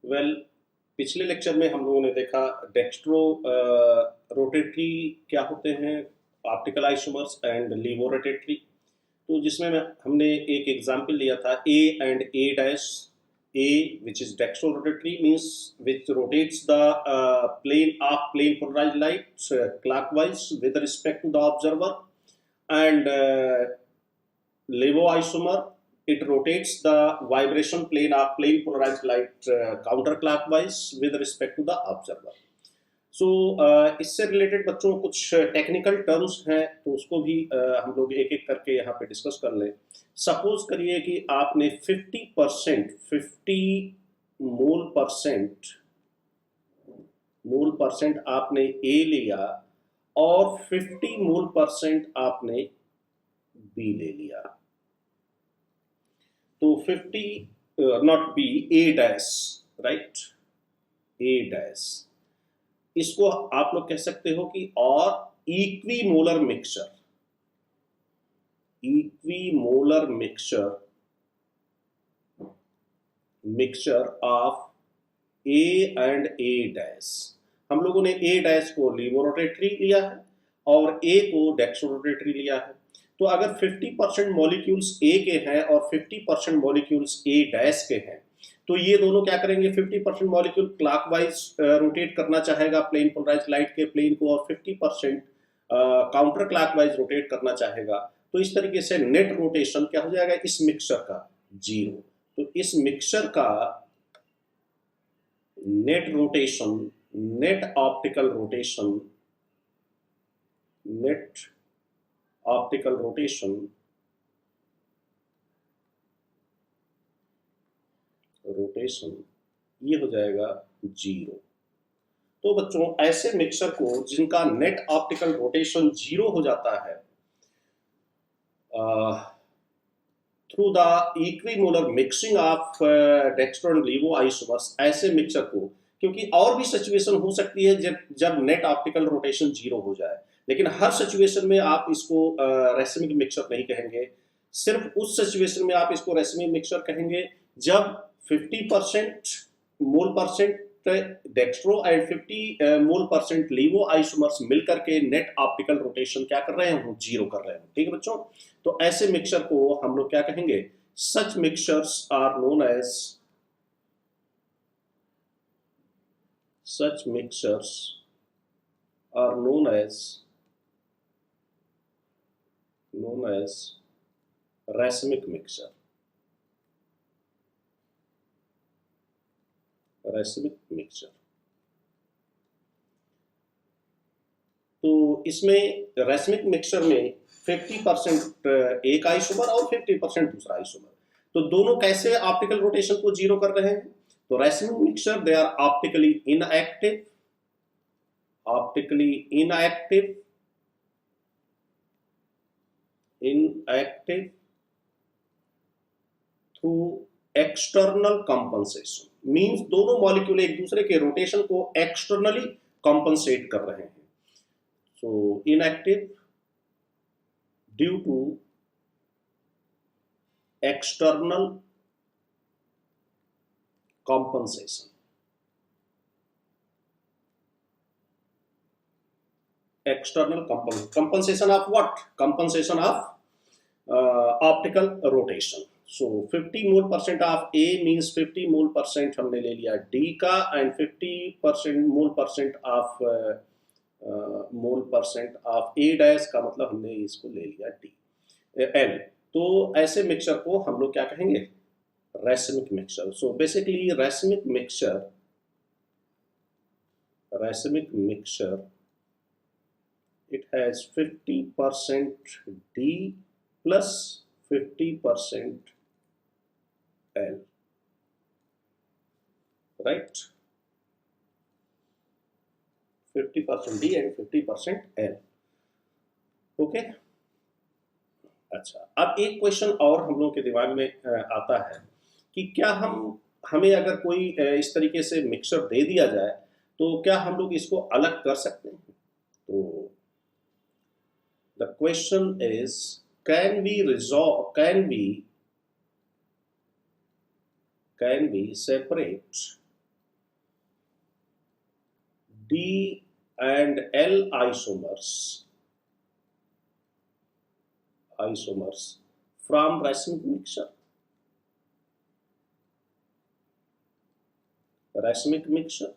Well पिछले lecture में हम लोगों ने देखा डेक्स्ट्रो रोटेटरी क्या होते हैं, optical isomers and laevo rotatory. तो जिसमें हमने एक एग्जांपल लिया था A and A dash. A which is dextro rotatory means which rotates the plane polarized light clockwise with respect to the observer, and levo isomer, it rotates the vibration plane of plane polarized light counterclockwise with respect to the observer. सो इससे related बच्चों कुछ technical terms हैं, तो उसको भी हम लोग एक एक करके यहाँ पे डिस्कस कर लें। सपोज करिए कि आपने 50 मोल परसेंट आपने ए लिया और 50 मोल परसेंट आपने बी ले लिया। तो 50 not be, A dash, right, A dash, इसको आप लोग कह सकते हो कि और equimolar mixture of A and A dash. हम लोगों ने ए डैश को लीवो रोटेटरी लिया है और ए को डेक्स्ट्रो रोटेटरी लिया है। तो अगर 50% मॉलिक्यूल्स ए के हैं और 50% मॉलिक्यूल्स ए डैश के हैं, तो ये दोनों क्या करेंगे, 50% मॉलिक्यूल क्लॉकवाइज रोटेट करना चाहेगा प्लेन पोलराइज्ड लाइट के प्लेन को, और 50% काउंटर क्लॉकवाइज रोटेट करना चाहेगा। तो इस तरीके से नेट रोटेशन क्या हो जाएगा इस मिक्सचर का, 0। तो इस मिक्सचर का net rotation, net optical rotation ये हो जाएगा 0। तो बच्चों ऐसे मिक्सचर को जिनका नेट ऑप्टिकल रोटेशन 0 हो जाता है through the equimolar mixing of dextro and laevo isomers, ऐसे मिक्सचर को, क्योंकि और भी सिचुएशन हो सकती है जब नेट ऑप्टिकल रोटेशन 0 हो जाए, लेकिन हर सिचुएशन में आप इसको रेसिमिक मिक्सचर नहीं कहेंगे। सिर्फ उस सिचुएशन में आप इसको रेसिमिक मिक्सचर कहेंगे जब 50% mole percent dextro and 50 mole percent laevo isomers मिलकर के नेट ऑप्टिकल रोटेशन क्या कर रहे हैं, 0 कर रहे हैं। ठीक है बच्चों, तो ऐसे मिक्सचर को हम लोग क्या कहेंगे, such mixtures are known as racemic mixture. तो इसमें रेसिमिक मिक्सचर में 50% एक आइसोमर और 50% दूसरा आइसोमर, तो दोनों कैसे ऑप्टिकल रोटेशन को 0 कर रहे हैं। तो racemic mixture they are optically inactive through external compensation, means दोनों मॉलिक्यूल एक दूसरे के रोटेशन को एक्सटर्नली कंपनसेट कर रहे हैं। So inactive due to external compensation of what? Compensation of optical rotation. So 50 mole percent of A means 50 mole percent हमने ले लिया D का, and 50% mole percent of A dash का मतलब हमने इसको ले लिया L। तो ऐसे मिक्सचर को हम लोग क्या कहेंगे, racemic mixture. So basically racemic mixture it has 50% D plus 50% L, right? 50% D and 50% L. Okay अच्छा, अब एक क्वेश्चन और हम लोगों के दिमाग में आता है कि क्या हमें अगर कोई इस तरीके से मिक्सचर दे दिया जाए तो क्या हम लोग इसको अलग कर सकते हैं। तो the question is can we separate D and L isomers from racemic mixture. Racemic mixture.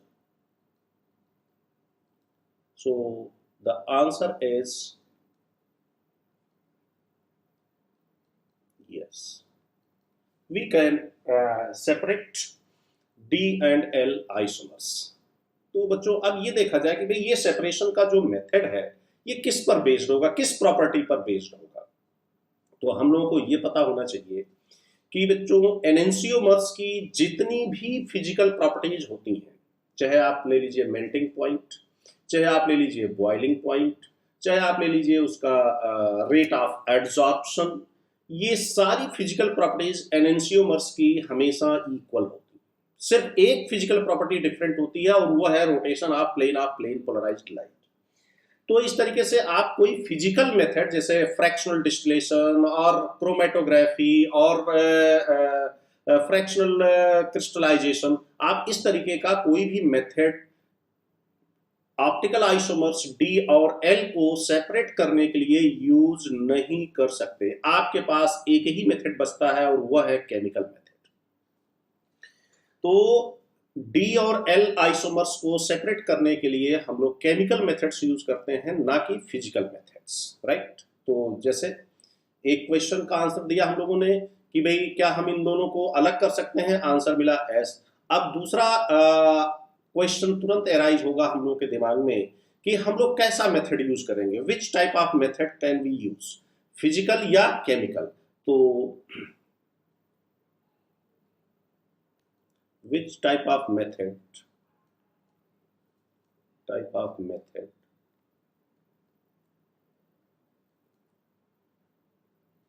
So the answer is yes. We can separate D and L isomers. तो बच्चों अब ये देखा जाए कि भाई ये सेपरेशन का जो मेथड है ये किस पर बेस्ड होगा, किस प्रॉपर्टी पर बेस्ड होगा। तो हम लोगों को ये पता होना चाहिए कि बच्चों एनेंसियोमर्स की जितनी भी फिजिकल प्रॉपर्टीज होती हैं, चाहे आप ले लीजिए मेल्टिंग पॉइंट, चाहे आप ले लीजिए बॉइलिंग पॉइंट, चाहे आप ले लीजिए उसका रेट ऑफ एड्सॉर्प्शन, ये सारी फिजिकल प्रॉपर्टीज एनेंसियोमर्स की हमेशा इक्वल होती है। सिर्फ एक फिजिकल प्रॉपर्टी डिफरेंट होती है और वो है rotation of plane polarised light. तो इस तरीके से आप कोई फिजिकल मेथड जैसे फ्रैक्शनल डिस्टिलेशन और क्रोमेटोग्राफी और फ्रैक्शनल क्रिस्टलाइजेशन, आप इस तरीके का कोई भी मेथड ऑप्टिकल आइसोमर्स डी और एल को सेपरेट करने के लिए यूज नहीं कर सकते। आपके पास एक ही मेथड बचता है और वह है केमिकल मेथड। तो डी और एल आइसोमर्स को सेपरेट करने के लिए हम लोग केमिकल मेथड्स यूज करते हैं, ना कि फिजिकल मेथड्स, राइट। तो जैसे एक क्वेश्चन का आंसर दिया हम लोगों ने कि भाई क्या हम इन दोनों को अलग कर सकते हैं, आंसर मिला एस। अब दूसरा क्वेश्चन तुरंत एराइज होगा हम लोग के दिमाग में कि हम लोग कैसा मेथड यूज करेंगे, which type of method can we use, physical या केमिकल। तो which type of method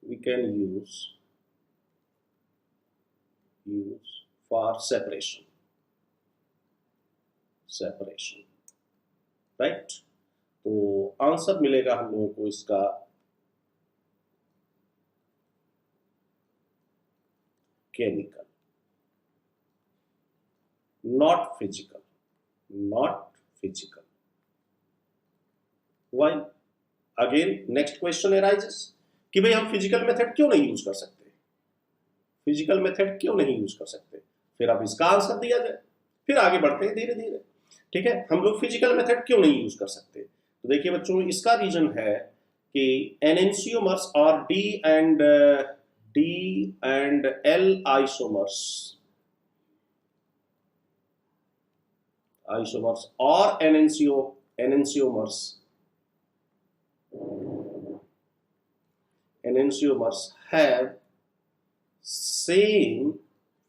we can use for separation, right। तो आंसर मिलेगा हम लोगों को इसका chemical, not physical। Why? Again next question arises कि भाई हम फिजिकल मेथड क्यों नहीं यूज कर सकते, फिर अब इसका आंसर दिया जाए, फिर आगे बढ़ते हैं धीरे धीरे। ठीक है, हम लोग फिजिकल मेथड क्यों नहीं यूज कर सकते। तो देखिए बच्चों, इसका रीजन है कि एनेंसियोमर्स और D and L isomers or enantiomers have same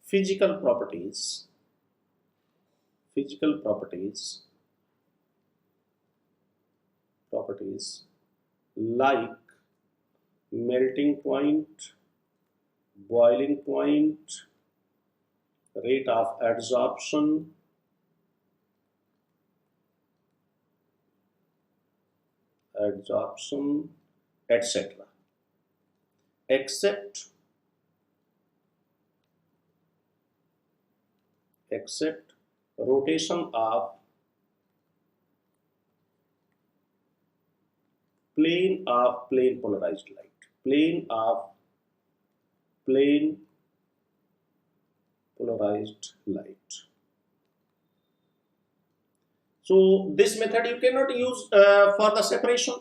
physical properties like melting point, boiling point, rate of adsorption, etc. except rotation of plane polarized light, polarized light. So this method you cannot use for the separation,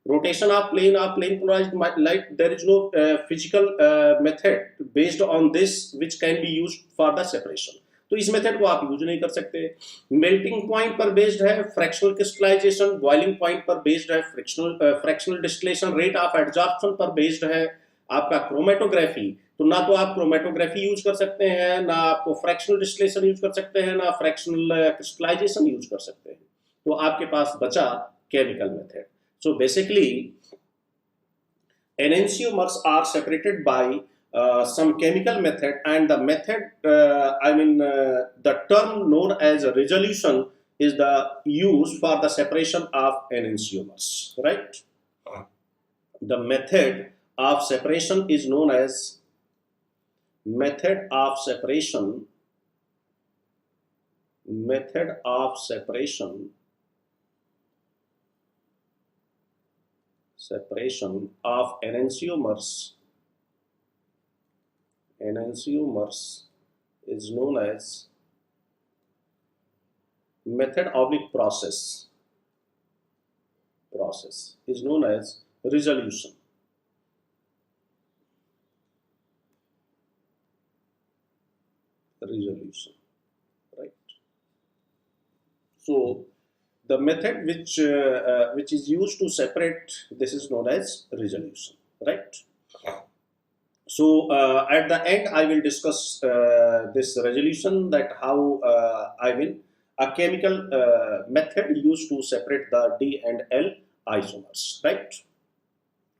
rotation of plane polarized light. There is no physical method based on this which can be used for the separation. तो इस method को आप use नहीं कर सकते। Melting point पर based है fractional crystallisation, boiling point पर बेस्ड है fractional distillation, rate of adsorption पर बेस्ड है आपका क्रोमेटोग्राफी। तो ना तो आप क्रोमेटोग्राफी यूज कर सकते हैं, ना आपको फ्रैक्शनल डिस्टिलेशन यूज कर सकते हैं, ना फ्रैक्शनल क्रिस्टलाइजेशन यूज कर सकते हैं। तो आपके पास बचा chemical method. So basically enantiomers are separated by some chemical method, and the method the term known as resolution is the use for the separation of enantiomers, right? The method of separation is known as method of separation separation of enantiomers is known as method oblique process is known as resolution. Right? So the method which is used to separate this is known as resolution, right? So at the end I will discuss this resolution, that how a chemical method used to separate the D and L isomers, right?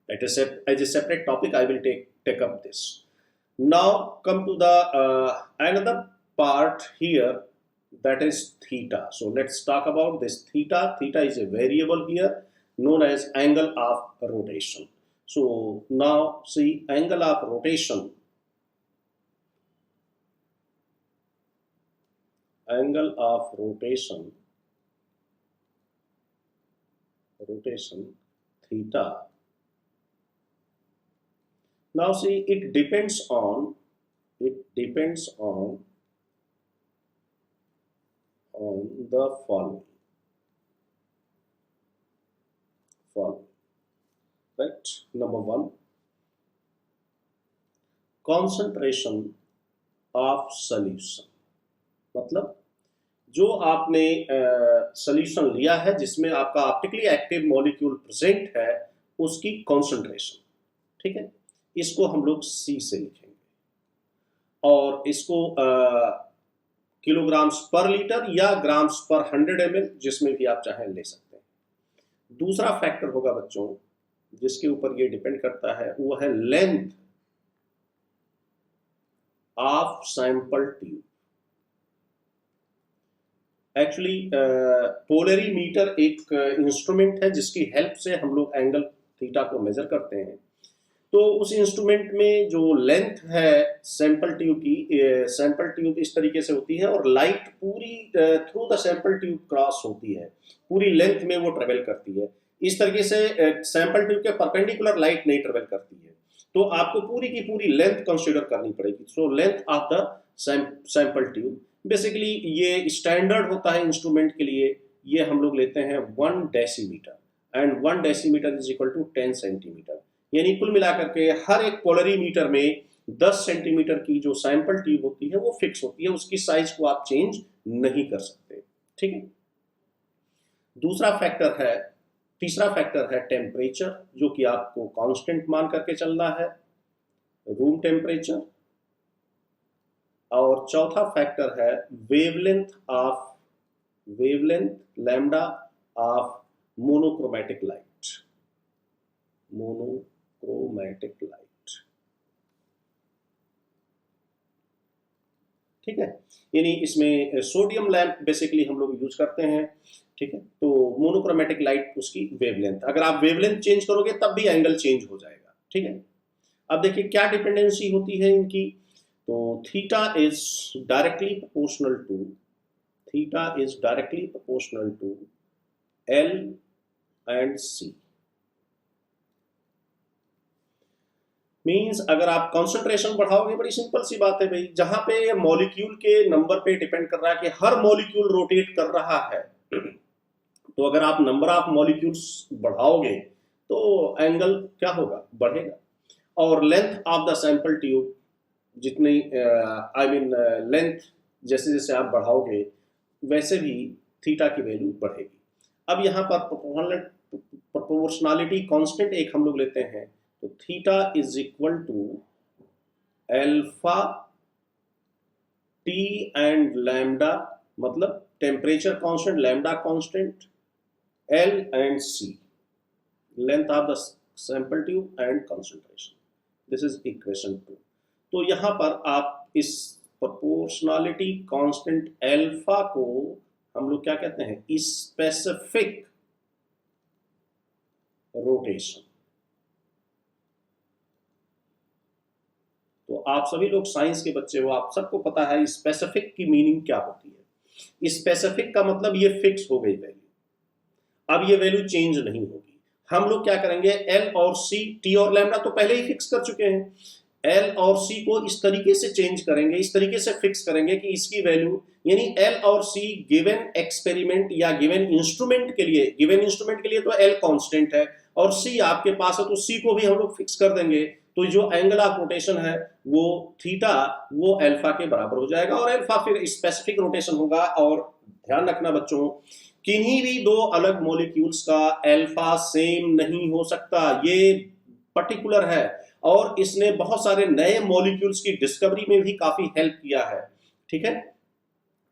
As a separate topic I will take up this. Now come to the another part here, that is theta. So let's talk about this theta. Theta is a variable here known as angle of rotation. So now see, angle of rotation theta. Now see, it depends on the following, right? Number one, concentration of solution, मतलब जो आपने solution लिया है जिसमें आपका optically active molecule present है, उसकी concentration, ठीक है? इसको हम लोग C से लिखेंगे और इसको किलोग्राम्स पर लीटर या ग्राम्स पर 100 ml जिसमें भी आप चाहें ले सकते हैं। दूसरा फैक्टर होगा बच्चों जिसके ऊपर ये डिपेंड करता है, वो है length of sample tube. Actually polarimeter एक इंस्ट्रूमेंट है जिसकी हेल्प से हम लोग एंगल थीटा को मेजर करते हैं। तो उस इंस्ट्रूमेंट में जो लेंथ है सैंपल ट्यूब की, सैंपल ट्यूब इस तरीके से होती है और लाइट पूरी through the sample tube cross होती है, पूरी लेंथ में वो ट्रेवल करती है। इस तरीके से सैंपल ट्यूब के परपेंडिकुलर लाइट नहीं ट्रेवल करती है, तो आपको पूरी की पूरी लेंथ कंसीडर करनी पड़ेगी। So length of the sample tube, basically ये स्टैंडर्ड होता है इंस्ट्रूमेंट के लिए। ये हम लोग लेते हैं 1 decimetre and 1 decimetre is equal to 10 centimetre, यानी कुल मिलाकर के हर एक पोलरीमीटर में 10 सेंटीमीटर की जो सैंपल ट्यूब होती है वो फिक्स होती है, उसकी साइज को आप चेंज नहीं कर सकते, ठीक है? तीसरा फैक्टर है टेम्परेचर, जो कि आपको कांस्टेंट मान करके चलना है, रूम टेम्परेचर। और चौथा फैक्टर है wavelength lambda of monochromatic light. ठीक है, यानी इसमें सोडियम लैंप बेसिकली हम लोग यूज करते हैं, ठीक है? तो मोनोक्रोमैटिक लाइट उसकी वेवलेंथ, अगर आप वेवलेंथ चेंज करोगे तब भी एंगल चेंज हो जाएगा, ठीक है? अब देखिए क्या डिपेंडेंसी होती है इनकी। तो theta is directly proportional to L and C। Means अगर आप कंसंट्रेशन बढ़ाओगे, बड़ी सिंपल सी बात है भाई, जहां पे मॉलिक्यूल के नंबर पे डिपेंड कर रहा है कि हर मॉलिक्यूल रोटेट कर रहा है, तो अगर आप नंबर ऑफ मॉलिक्यूल्स बढ़ाओगे तो एंगल क्या होगा, बढ़ेगा। और length of the sample tube जितनी लेंथ जैसे जैसे आप बढ़ाओगे वैसे भी थीटा की वैल्यू बढ़ेगी। अब यहाँ पर प्रोपोर्शनलिटी कांस्टेंट एक हम लोग लेते हैं, तो theta is equal to alpha T and lambda, मतलब temperature constant, lambda constant, L and C, length of the sample tube and concentration. This is equation 2। तो यहां पर आप इस प्रोपोर्शनलिटी कांस्टेंट अल्फा को हम लोग क्या कहते हैं, स्पेसिफिक रोटेशन। तो आप सभी लोग साइंस के बच्चे हो, आप सबको पता है स्पेसिफिक की मीनिंग क्या होती है। स्पेसिफिक का मतलब ये फिक्स हो गई वैल्यू, अब ये वैल्यू चेंज नहीं होगी। हम लोग क्या करेंगे, एल और सी, टी और लैम्डा तो पहले ही फिक्स कर चुके हैं, एल और सी को इस तरीके से चेंज करेंगे, इस तरीके से फिक्स करेंगे कि इसकी वैल्यू, यानी एल और सी गिवन एक्सपेरिमेंट या गिवन इंस्ट्रूमेंट के लिए, गिवन इंस्ट्रूमेंट के लिए तो एल कांस्टेंट है और सी आपके पास है, तो सी को भी हम लोग फिक्स कर देंगे। तो जो एंगल ऑफ रोटेशन है वो थीटा, वो अल्फा के बराबर हो जाएगा और अल्फा फिर स्पेसिफिक रोटेशन होगा। और ध्यान रखना बच्चों, किन्हीं भी दो अलग मॉलिक्यूल्स का अल्फा सेम नहीं हो सकता, ये पर्टिकुलर है और इसने बहुत सारे नए मॉलिक्यूल्स की डिस्कवरी में भी काफी हेल्प किया है। ठीक है,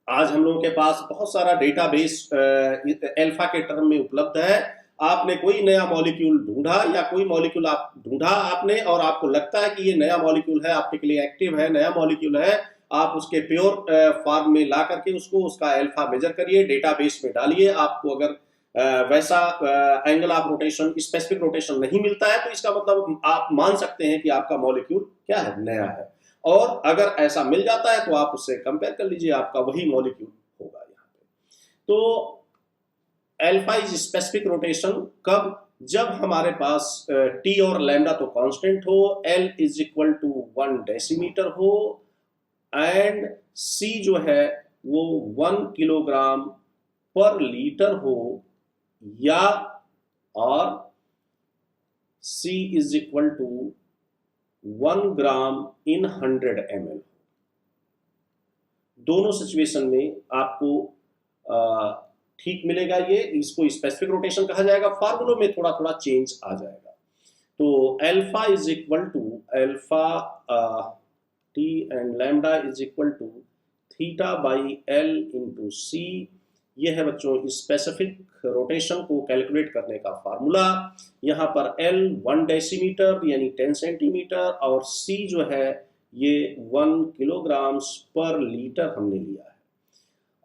आज हम लोगों के पास बहुत सारा डेटाबेस अल्फा के टर्म में उपलब्ध है। आपने कोई नया मॉलिक्यूल ढूंढा या कोई मॉलिक्यूल आप ढूंढा आपने और आपको लगता है कि ये नया मॉलिक्यूल है, ऑप्टिकली एक्टिव है, नया मॉलिक्यूल है, आप उसके प्योर फॉर्म में ला करके उसको, उसका अल्फा मेजर करिए, डेटाबेस में डालिए। आपको अगर वैसा angle of rotation, specific rotation नहीं मिलता है तो इसका मतलब आप मान सकते हैं कि आपका मॉलिक्यूल क्या है, नया है। और अगर ऐसा मिल जाता है तो आप उससे कंपेयर कर लीजिए, आपका वही मॉलिक्यूल होगा यहाँ पे। तो अल्फा इज स्पेसिफिक रोटेशन कब, जब हमारे पास टी और लैम्डा तो कांस्टेंट हो, L is equal to 1 decimetre हो एंड सी जो है वो 1 किलोग्राम पर लीटर हो, या और C is equal to 1 gram in 100 ml। दोनों सिचुएशन में आपको ठीक मिलेगा। ये, इसको स्पेसिफिक रोटेशन कहा जाएगा, फार्मूलों में थोड़ा थोड़ा चेंज आ जाएगा। तो alpha is equal to alpha T and lambda is equal to theta by L into C. ये है बच्चों स्पेसिफिक रोटेशन को कैलकुलेट करने का फार्मूला। यहाँ पर L 1 डेसीमीटर यानी 10 सेंटीमीटर और C जो है ये 1 किलोग्राम्स पर लीटर हमने लिया है।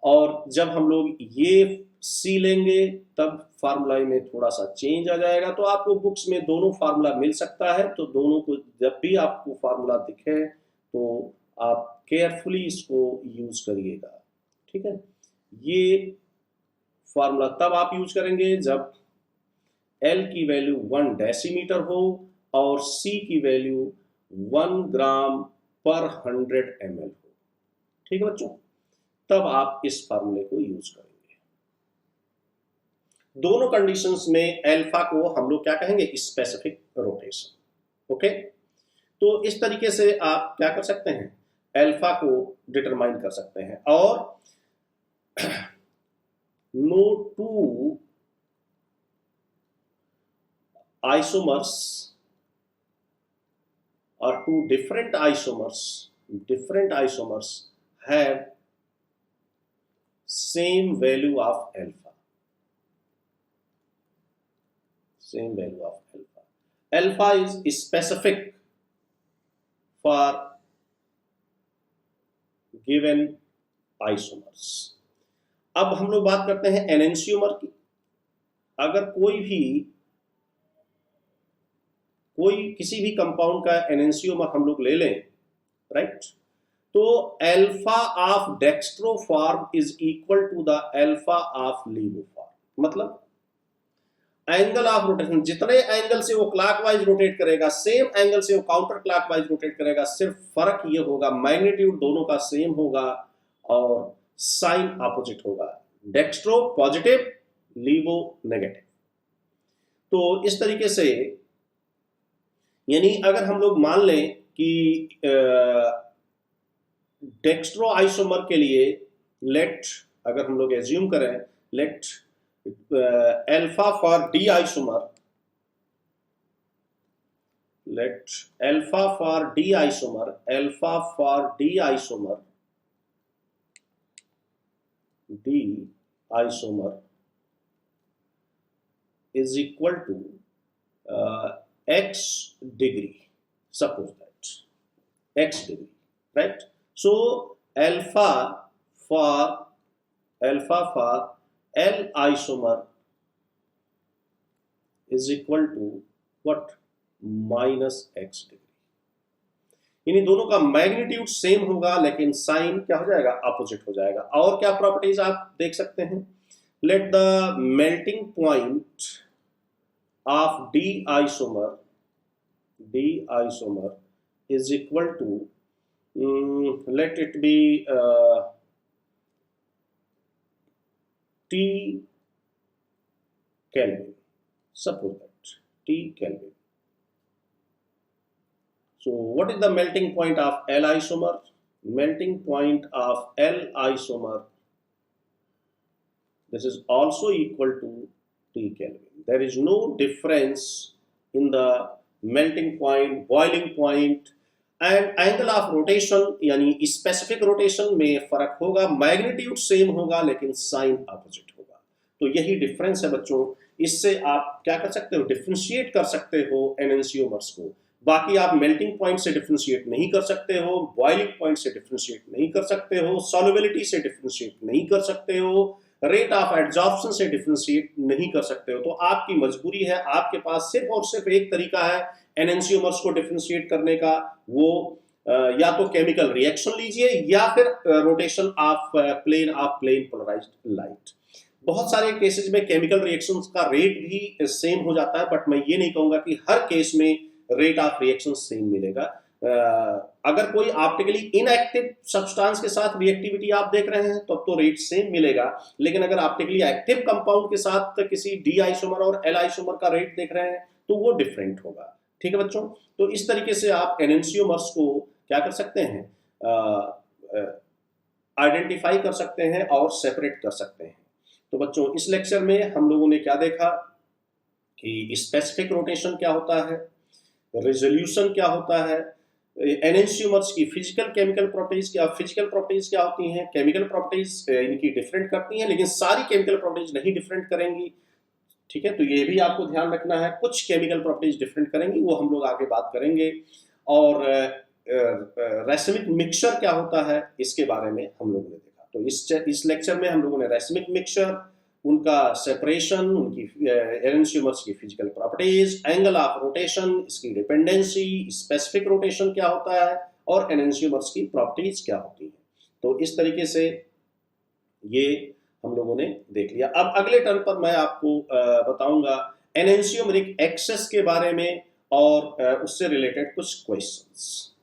और जब हम लोग ये C लेंगे तब फार्मूला में थोड़ा सा चेंज आ जाएगा। तो आपको बुक्स में दोनों फार्मूला मिल सकता है, तो दोनों को जब भी आपको फार्मूला दिखे तो आप केयरफुली इसको यूज करिएगा। ठीक है, ये फार्मूला तब आप यूज करेंगे जब L की वैल्यू 1 डेसीमीटर हो और C की वैल्यू 1 ग्राम पर 100 ml हो। ठीक है बच्चों, तब आप इस फार्मूले को यूज करेंगे। दोनों कंडीशंस में अल्फा को हम लोग क्या कहेंगे, स्पेसिफिक रोटेशन। ओके, तो इस तरीके से आप क्या कर सकते हैं, अल्फा को डिटरमाइन कर सकते हैं। और no two isomers or two different isomers have same value of alpha. Same value of alpha. Alpha is specific for given isomers. अब हम लोग बात करते हैं एनेंशियोमर की। अगर किसी भी कंपाउंड का एनेंशियोमर हम लोग ले लें, राइट, तो alpha of dextroform is equal to the alpha of laevoform. मतलब एंगल ऑफ रोटेशन, जितने एंगल से वो क्लॉकवाइज रोटेट करेगा, सेम एंगल से वो काउंटर क्लॉकवाइज रोटेट करेगा, सिर्फ फर्क ये होगा मैग्नीट्यूड दोनों का सेम होगा और साइन ऑपोजिट होगा, डेक्स्ट्रो पॉजिटिव, लीवो नेगेटिव। तो इस तरीके से, यानी अगर हम लोग मान लें कि डेक्स्ट्रो आइसोमर के लिए अगर हम लोग एज्यूम करें, let alpha for D isomer, alpha for D isomer is equal to x degree, suppose that x degree, right? So alpha for L isomer is equal to what, minus x degree। यानी दोनों का magnitude same होगा लेकिन sign क्या हो जाएगा, opposite हो जाएगा। और क्या प्रॉपर्टीज आप देख सकते हैं, let the melting point of D isomer is equal to, let it be T Kelvin. Suppose that T Kelvin. So what is the melting point of L isomer? Melting point of L isomer, this is also equal to T Kelvin. There is no difference in the melting point, boiling point and angle of rotation, यानी specific rotation में फर्क होगा, magnitude same होगा लेकिन sign opposite होगा। तो यही difference है बच्चों। इससे आप क्या कर सकते हो, डिफरेंशिएट कर सकते हो एनएनसियोमर्स को। बाकी आप मेल्टिंग पॉइंट से डिफरेंशिएट नहीं कर सकते हो, बॉइलिंग पॉइंट से डिफरेंशिएट नहीं कर सकते हो, सॉल्युबिलिटी से डिफरेंशिएट नहीं कर सकते हो, रेट ऑफ एड्सॉर्प्शन से डिफरेंशिएट नहीं कर सकते हो। तो आपकी मजबूरी है, आपके पास सिर्फ और सिर्फ एक तरीका है एनएनसियोमर्स को डिफरेंशिएट करने का, वो या तो केमिकल रिएक्शन लीजिए या फिर rotation of plane polarised light. बहुत सारे केसेस में केमिकल रिएक्शंस का रेट भी सेम हो जाता है, बट मैं ये नहीं कहूंगा कि हर केस में रेट ऑफ रिएक्शन सेम मिलेगा। अगर कोई ऑप्टिकली इनएक्टिव सब्सटेंस के साथ रिएक्टिविटी आप देख रहे हैं तब तो रेट सेम मिलेगा, लेकिन अगर ऑप्टिकली एक्टिव कंपाउंड के साथ किसी डी आइसोमर और एल आइसोमर का रेट देख रहे हैं तो वो डिफरेंट होगा। ठीक है बच्चों, तो इस तरीके से आप एनएनसियोमर्स को क्या कर सकते हैं, आइडेंटिफाई कर सकते हैं और सेपरेट कर सकते हैं। तो बच्चों इस लेक्चर में हम लोगों ने क्या देखा कि स्पेसिफिक रोटेशन क्या होता है, रेजोल्यूशन क्या होता है, एनएनसियोमर्स की फिजिकल केमिकल प्रॉपर्टीज क्या होती हैं, केमिकल प्रॉपर्टीज इनकी डिफरेंट करती हैं लेकिन सारी केमिकल प्रॉपर्टीज नहीं डिफरेंट करेंगी। ठीक है, तो ये भी आपको ध्यान रखना है, कुछ केमिकल प्रॉपर्टीज डिफरेंट करेंगी, वो हम लोग आगे बात करेंगे। और रैसमिक मिक्सचर क्या होता है इसके बारे में हम लोगों ने देखा। तो इस लेक्चर में हम लोगों ने रैसमिक मिक्सचर, उनका सेपरेशन, उनकी एनएनसियोमर्स की physical properties, angle of rotation, इसकी डिपेंडेंसी, स्पेसिफिक रोटेशन क्या होता है और एनएनसियोमर्स की प्रॉपर्टीज क्या होती है। तो इस तरीके से ये हम लोगों ने देख लिया। अब अगले टर्न पर मैं आपको बताऊंगा एनएनसियोमेरिक एक्सेस के बारे में और उससे रिलेटेड कुछ क्वेश्चंस।